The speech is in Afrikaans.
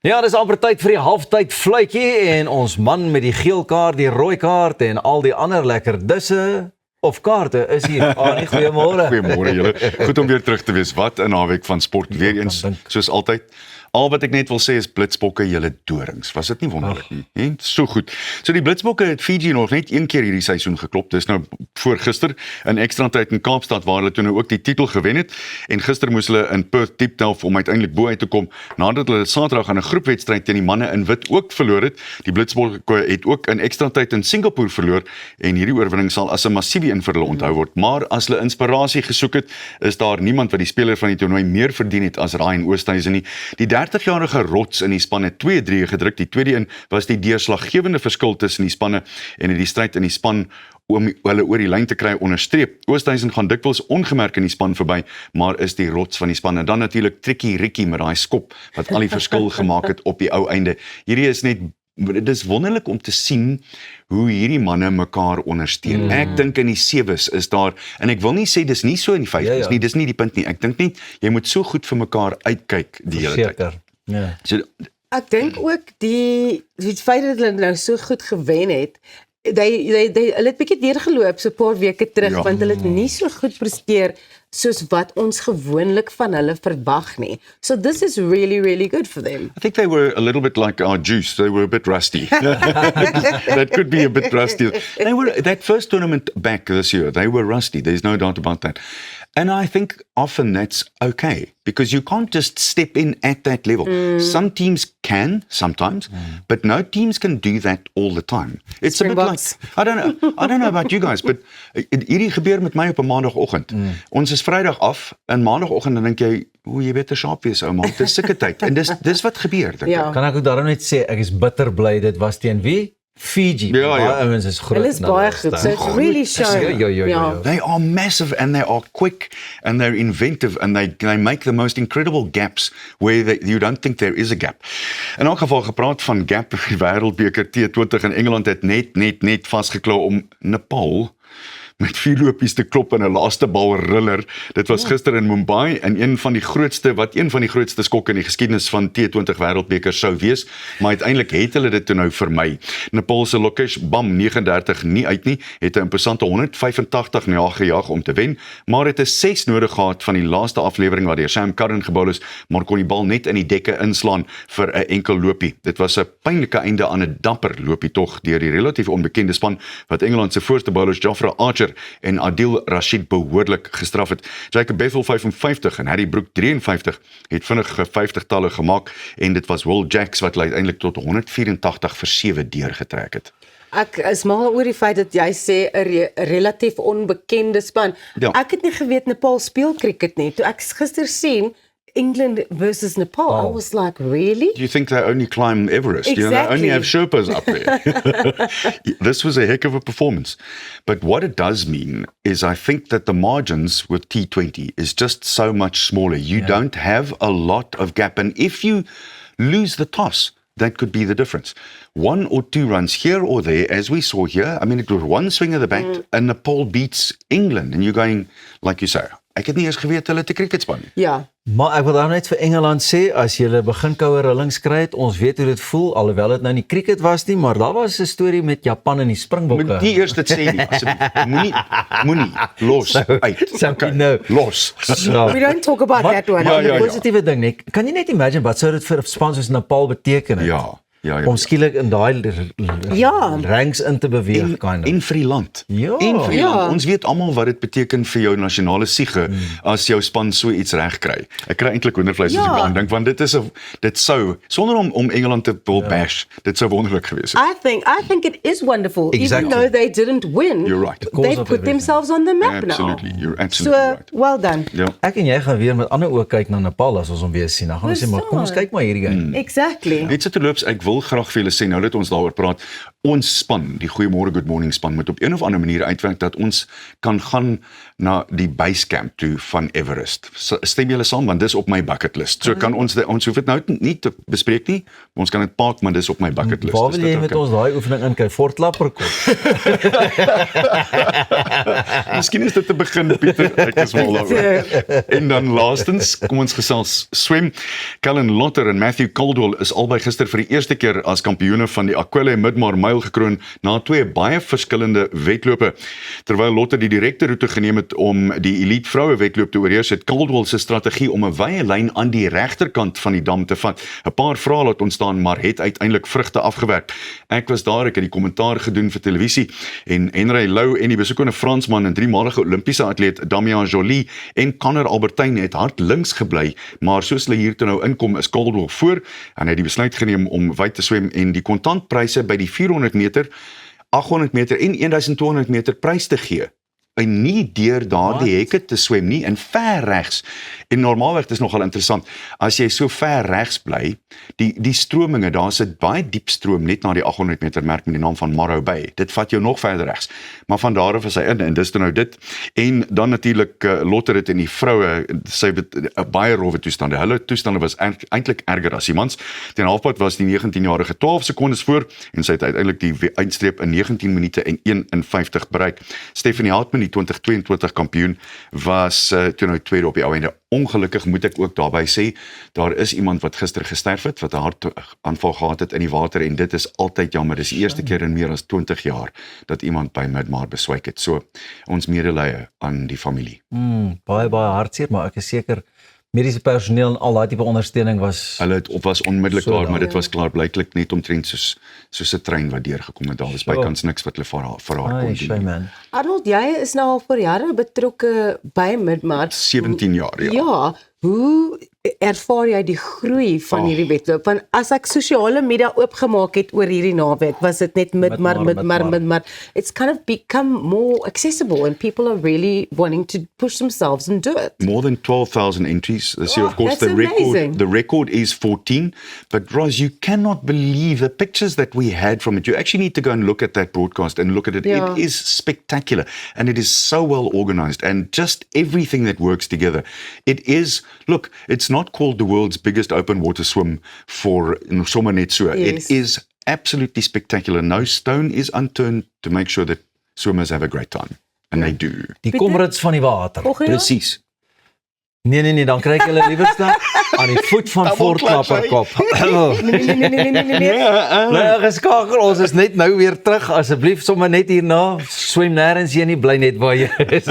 Ja, dis amper tyd vir die halftyd fluitjie en ons man met die geel kaart, die rooi kaart en al die ander lekker disse of kaarte is hier. Nee, goeiemôre. Goeiemôre julle. Goed om weer terug te wees. Wat 'n naweek van sport. Weer eens, soos altyd. Al wat ek net wil sê is Blitsbokke, julle dorings. Was dit nie wonderlik nie? He? So goed. So die Blitsbokke het Fiji nog net een keer hierdie seisoen geklop. Dis nou voor gister in ekstra tyd in Kaapstad waar hulle toe nou ook die titel gewen het. En gister moes hulle in Perth diep delf om uiteindelik bo uit te kom nadat hulle Saterdag aan 'n groepwedstryd teen die manne in wit ook verloor het. Die Blitsbokke het ook in ekstra tyd in Singapore verloor en hierdie oorwinning sal as 'n massiewe een vir hulle onthou word. Maar as hulle inspirasie gesoek het, is daar niemand wat die speler van die toernooi meer verdien het as Ryan Oosthuizen nie. Die 30-jarige rots in die span het 2-3 gedruk. Die tweede een was die deurslaggewende verskil tussen die spanne en het die stryd in die span om hulle oor die lyn te kry onderstreep. Oosthuizen gaan dikwels ongemerk in die span verby, maar is die rots van die span. En dan natuurlik Trikkie Rikkie met daai skop wat al die verskil gemaak het op die ou einde. Hierdie is net, dit is wonderlik om te sien hoe hierdie manne mekaar ondersteun. Ek dink in die sewes is daar, en ek wil nie sê dis nie so in die 50s nie, dis nie die punt nie. Ek dink net, jy moet so goed vir mekaar uitkyk die hele tyd. Ja. So, ek dink ook die feit dat hulle nou so goed gewen het, hulle het bietjie deurgeloop so 'n paar weke terug, want hulle het nie so goed presteer soos wat ons gewoonlik van hulle verwag nie. So this is really, really good for them. I think they were a little bit like our juice. They were a bit rusty. That could be a bit rusty. They were, that first tournament back this year, they were rusty. There's no doubt about that. And I think often that's okay, because you can't just step in at that level. Some teams can, sometimes, but no teams can do that all the time. It's a bit like, I don't know about you guys, but hierdie gebeur met my op 'n maandagoggend. Ons is Vrydag af, en maandagoggend dan dink jy, jy beter sharp wees ou man, dis sulke tyd. En dis wat gebeur, dink ek. Kan ek ook daarom net sê, ek is bitter bly dit was teen wie? Fiji. Ja. Ouens is groot. Hulle is baie goed, so it's really showing. Ja. They are massive and they are quick and they're inventive and they make the most incredible gaps where you don't think there is a gap. In elk geval gepraat van gap, die Wêreldbeker T20 in Engeland het net vasgeklou om Nepal met 4 lopies te klop in 'n laaste bal riller. Dit was gister in Mumbai en een van die grootste skokke in die geskiedenis van T20 Wêreldbeker sou wees, maar uiteindelik het hulle dit toe nou vermy. Nepal se Lokesh Bam 39 nie uit nie, het 'n imposante 185 nagejaag om te wen, maar het 'n 6 nodig gehad van die laaste aflewering waar deur Sam Curran gebou is, maar kon die bal net in die dekke inslaan vir 'n enkel lopie. Dit was 'n pynlike einde aan 'n dapper lopie tog deur die relatief onbekende span wat Engeland se voorste bowlers Jofra Archer en Adil Rashid behoorlik gestraf het. Jacob Bethel 55 en Harry Brook 53 het vinnige 50-talle gemaak en dit was Will Jacks wat uiteindelik tot 184 vir 7 deurgetrek het. Ek is mal oor die feit dat jy sê 'n relatief onbekende span. Ja. Ek het nie geweet Nepal speel cricket nie. Toe ek gister sien England versus Nepal, I was like, really? You think they only climb Everest? Exactly. They only have Sherpas up there. This was a heck of a performance. But what it does mean is I think that the margins with T20 is just so much smaller. You don't have a lot of gap. And if you lose the toss, that could be the difference. 1 or 2 runs here or there, as we saw here. I mean, it was one swing of the bat and Nepal beats England. And you're going, like you say, ek het nie eens geweet hulle het 'n cricketspan nie. Ja. Maar ek wil daar net vir Engeland sê, as jy begin koue rillings kry het, ons weet hoe dit voel, alhoewel dit nou nie cricket was nie, maar daar was 'n storie met Japan en die Springbokke. Moet nie eers dit sê nie, asseblief. Moenie, los, uit. Nou, Los. We don't talk about that one. Maar 'n positiewe ding, nee. Kan jy net imagine wat sou dit vir 'n span soos Nepal beteken het? Ja. Om skielik in daai ranks in te beweeg, en vir die land. Ja. En vir die land. Ons weet almal wat dit beteken vir jou nasionale siege as jou span so iets reg kry. Ek kry eintlik hoendervleis as ek daaraan dink, want dit sou sonder om Engeland te wil bash, dit sou wonderlik gewees het. I think it is wonderful. Exactly. Even though they didn't win, You're right. they've put themselves on the map Absolutely. now. You're absolutely right. Well done. Ja. Ek en jy gaan weer met ander oë kyk na Nepal as ons hom weer sien. Dan gaan ons sê, maar kom ons kyk maar hierdie game. Exactly. Net so terloops, ek wil graag vir julle sê nou dat ons daaroor praat, ons span, die Goeiemôre Good Morning span, moet op een of ander manier uitwerk dat ons kan gaan na die basecamp toe van Everest. Stem julle saam, want dis op my bucket list. So kan ons hoef dit nou nie te bespreek nie, ons kan dit park, maar dis op my bucket list. Waar wil jy met ons daai oefening inkry? Fort Lapperkop. Miskien is dit te begin, Pieter, ek is mal daaroor. En dan laastens, kom ons gesels swem. Callan Lotter en Matthew Caldwell is albei gister vir die eerste keer as kampioene van die Aquile Midmar Mile gekroon na 2 baie verskillende wedlope. Terwyl Lotter die direkte roete geneem het om die elite vroue wedloop te oorheers, het Caldwell se strategie om 'n wye lyn aan die regterkant van die dam te vat 'n paar vrae laat ontstaan, maar het uiteindelik vrugte afgewerk. Ek was daar, ek het die kommentaar gedoen vir televisie en Henry Lou en die besoekende Fransman en 3-malige Olimpiese atleet Damien Joly en Connor Albertyn het hard links gebly, maar soos hulle hier toe nou inkom is Caldwell voor en hy het die besluit geneem om wyd te swem en die kontantpryse by die 400 meter, 800 meter en 1200 meter prys te gee. En nie deur daardie hekke te swem nie, en ver regs. En normaalweg, dit is nogal interessant, as jy so ver regs bly, die strominge, daar is 'n baie diep stroom net na die 800 meter merk met die naam van Morro Bay. Dit vat jou nog verder regs. Maar van daar af is hy in, en dis nou dit. En dan natuurlik Lotter het en die vroue, sy het baie rowwe toestande. Hulle toestande was eintlik erger as die mans. Ten halfpad was die 19-jarige 12 sekondes voor, en sy het uiteindelik die eindstreep in 19 minute en 51 bereik. Stephanie Houtman, die 2022 kampioen, was toe nou tweede op die ou einde. Ongelukkig moet ek ook daarby sê, daar is iemand wat gister gesterf het, wat 'n hartaanval gehad het in die water, en dit is altyd jammer, dis die eerste keer in meer as 20 jaar, dat iemand by Midmar beswyk het. So, ons medelee aan die familie. Baie hartseer, maar ek is seker, mediese personeel en al daai tipe ondersteuning was... Hulle was onmiddellik So klaar, maar dit ja. was klaar blyklik net omtrent soos 'n trein wat deurgekom het. Daar was bykans niks wat hulle vir haar kon Shame doen. man. Arnold, jy is nou al vir jare betrokke by Midmar. 17 jaar, ja. Ja, hoe ervaar jy die groei van hierdie wedloop? Want as ek sosiale media oopgemaak het oor hierdie naweek, was dit net Midmar. It's kind of become more accessible and people are really wanting to push themselves and do it. More than 12,000 entries this year. Of course, that's amazing. the record is 14. But Roz, you cannot believe the pictures that we had from it. You actually need to go and look at that broadcast and look at it. Yeah. It is spectacular, and it is so well organized, and just everything that works together. It is, look, it's not called the world's biggest open water swim for sommer net so. Yes. It is absolutely spectacular. No stone is unturned to make sure that swimmers have a great time, and they do. Die komrits van die water. Volgende jaar? Presies. Nee, dan kry ek hulle liewerste aan die voet van Fort Lapperkop. Nee. Nou geskakel, ons is net nou weer terug, asseblief sommer net hierna, swem nêrens heen nie, bly net waar jy is.